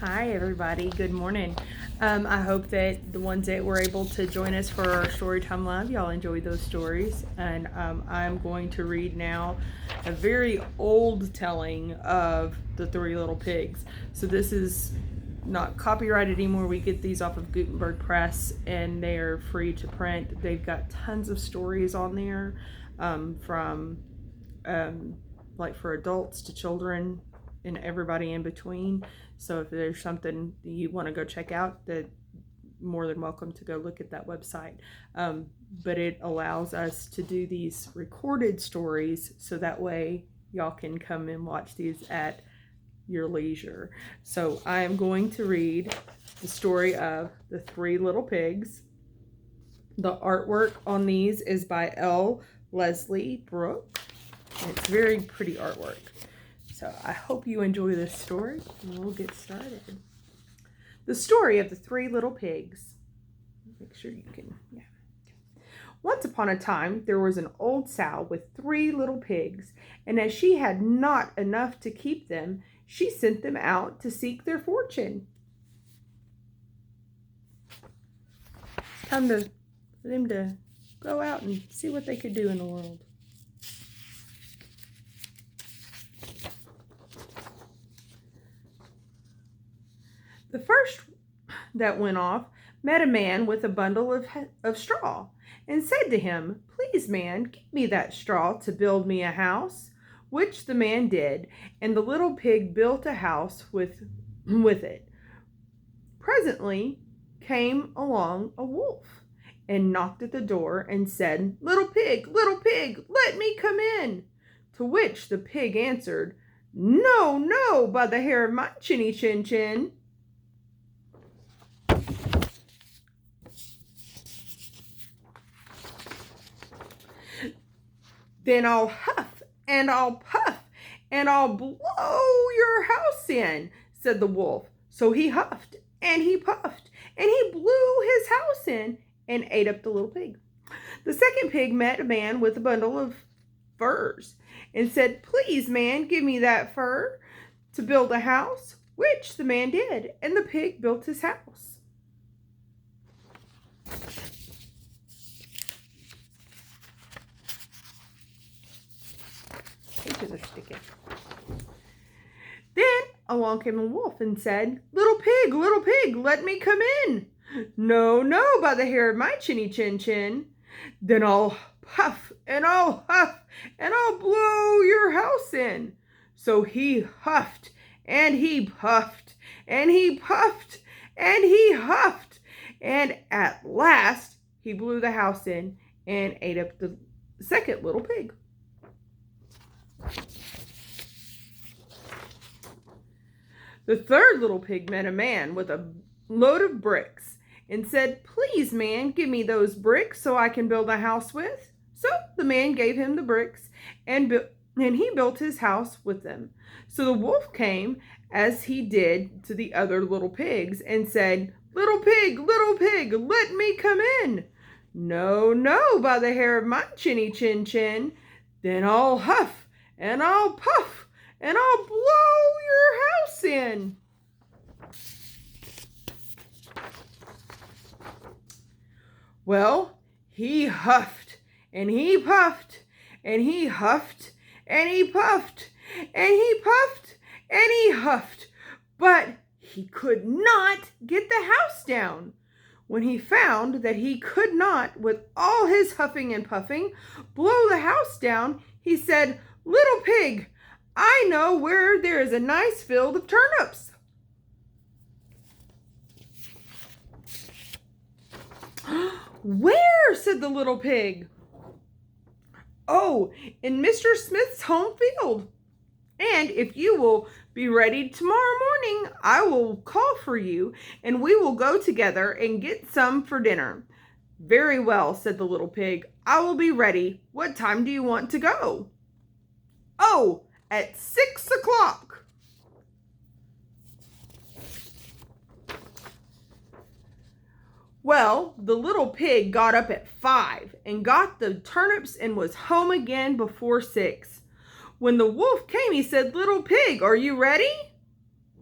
Hi, everybody. Good morning. I hope that the ones that were able to join us for our Storytime Live, y'all enjoyed those stories. And I'm going to read now a very old telling of The Three Little Pigs. So this is not copyrighted anymore. We get these off of Gutenberg Press and they are free to print. They've got tons of stories on there from like for adults to children and everybody in between. So if there's something you want to go check out, that more than welcome to go look at that website. But it allows us to do these recorded stories so that way y'all can come and watch these at your leisure. So I am going to read the story of The Three Little Pigs. The artwork on these is by L. Leslie Brooke. And it's very pretty artwork. So I hope you enjoy this story, and we'll get started. The story of the Three Little Pigs. Make sure you can, yeah. Once upon a time, there was an old sow with 3 little pigs, and as she had not enough to keep them, she sent them out to seek their fortune. It's time for them to go out and see what they could do in the world. The first that went off met a man with a bundle of straw and said to him, "Please, man, give me that straw to build me a house," which the man did, and the little pig built a house with it. Presently came along a wolf and knocked at the door and said, little pig, let me come in." To which the pig answered, "No, no, by the hair of my chinny chin chin." "Then I'll huff and I'll puff and I'll blow your house in," said the wolf. So he huffed and he puffed and he blew his house in and ate up the little pig. The second pig met a man with a bundle of furs and said, "Please, man, give me that fur to build a house," which the man did, and the pig built his house. Pages are sticking. Then along came a wolf and said, little pig, let me come in." "No, no, by the hair of my chinny chin chin." "Then I'll puff and I'll huff and I'll blow your house in." So he huffed and he puffed and he puffed and he huffed, and at last he blew the house in and ate up the second little pig. The third little pig met a man with a load of bricks and said, "Please, man, give me those bricks so I can build a house with." So the man gave him the bricks and he built his house with them. So the wolf came as he did to the other little pigs and said, little pig, let me come in." "No, no, by the hair of my chinny chin chin." "Then I'll huff and I'll puff and I'll blow your house in." Well, he huffed and he puffed and he huffed and he puffed and he puffed and he huffed, but he could not get the house down. When he found that he could not, with all his huffing and puffing, blow the house down, he said, little pig, I know where there is a nice field of turnips." "Where?" said the little pig. "Oh, in Mr. Smith's home field. And if you will be ready tomorrow morning, I will call for you and we will go together and get some for dinner." "Very well," said the little pig. "I will be ready. What time do you want to go?" "Oh, at 6 o'clock. Well, the little pig got up at 5 and got the turnips and was home again before 6. When the wolf came, he said, "Little pig, are you ready?"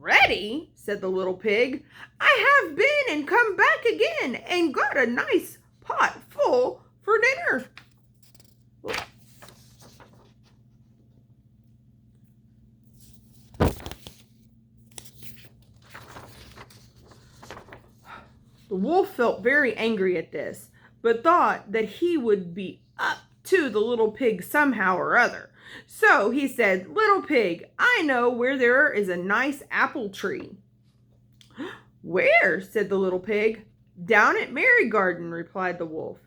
Ready? Said the little pig. I have been and come back again and got a nice pot full for dinner. The wolf felt very angry at this, but thought that he would be up to the little pig somehow or other. So he said, Little pig, I know where there is a nice apple tree. Where? Said the little pig. Down at Merry Garden, replied the wolf.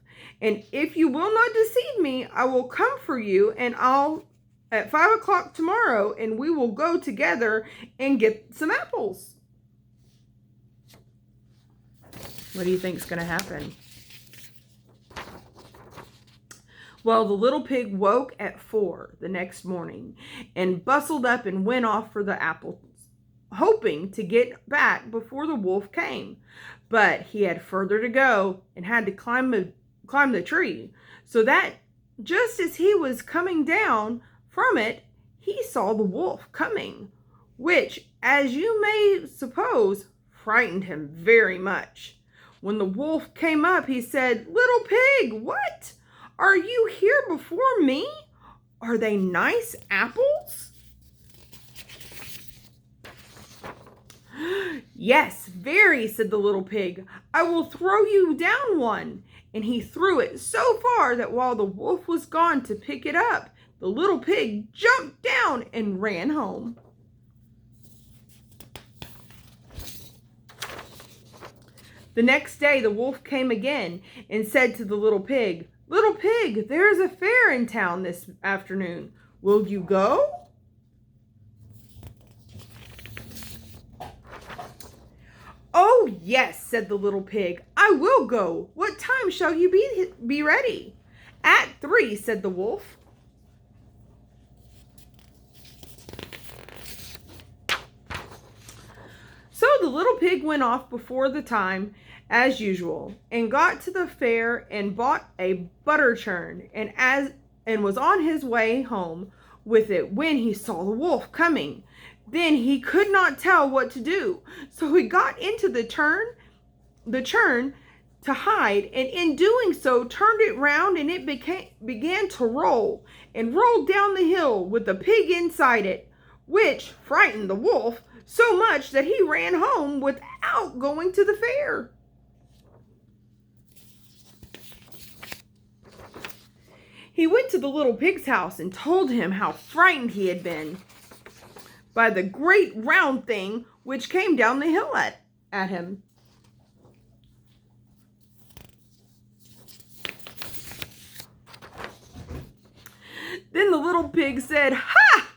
And if you will not deceive me, I will come for you and I'll at 5 o'clock tomorrow and we will go together and get some apples. What do you think is going to happen? Well, the little pig woke at 4 the next morning and bustled up and went off for the apples, hoping to get back before the wolf came. But he had further to go and had to climb the tree, so that just as he was coming down from it, he saw the wolf coming, which, as you may suppose, frightened him very much. When the wolf came up, he said, Little pig, what? Are you here before me? Are they nice apples? Yes, very, said the little pig. I will throw you down one. And he threw it so far that while the wolf was gone to pick it up, the little pig jumped down and ran home. The next day the wolf came again and said to the little pig, Little pig, there is a fair in town this afternoon. Will you go? Oh, yes, said the little pig. I will go. What time shall you be ready? At 3, said the wolf. So the little pig went off before the time, as usual, and got to the fair and bought a butter churn, and was on his way home with it when he saw the wolf coming. Then he could not tell what to do, so he got into the churn to hide, and in doing so turned it round, and it began to roll and rolled down the hill with the pig inside it, which frightened the wolf so much that he ran home without going to the fair. He went to the little pig's house and told him how frightened he had been by the great round thing which came down the hill at him. Then the little pig said, Ha!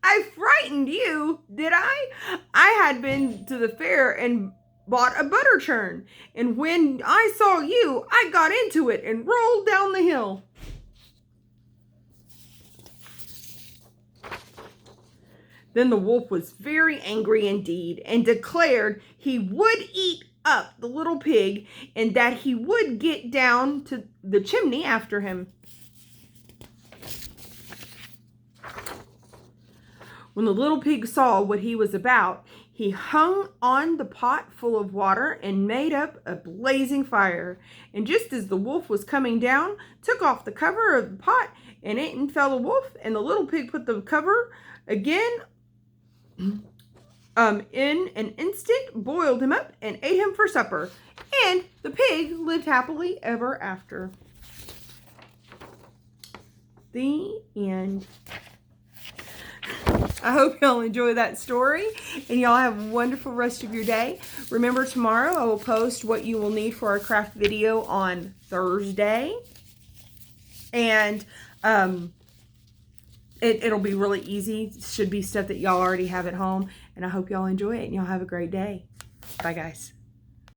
I frightened you, did I? I had been to the fair and bought a butter churn, and when I saw you, I got into it and rolled down the hill. Then the wolf was very angry indeed and declared he would eat up the little pig and that he would get down to the chimney after him. When the little pig saw what he was about, he hung on the pot full of water and made up a blazing fire. And just as the wolf was coming down, took off the cover of the pot, and in fell the wolf, and the little pig put the cover again in an instant, boiled him up, and ate him for supper. And the pig lived happily ever after. The end. I hope y'all enjoy that story, and y'all have a wonderful rest of your day. Remember, tomorrow I will post what you will need for our craft video on Thursday, and it'll be really easy. It should be stuff that y'all already have at home, and I hope y'all enjoy it, and y'all have a great day. Bye, guys.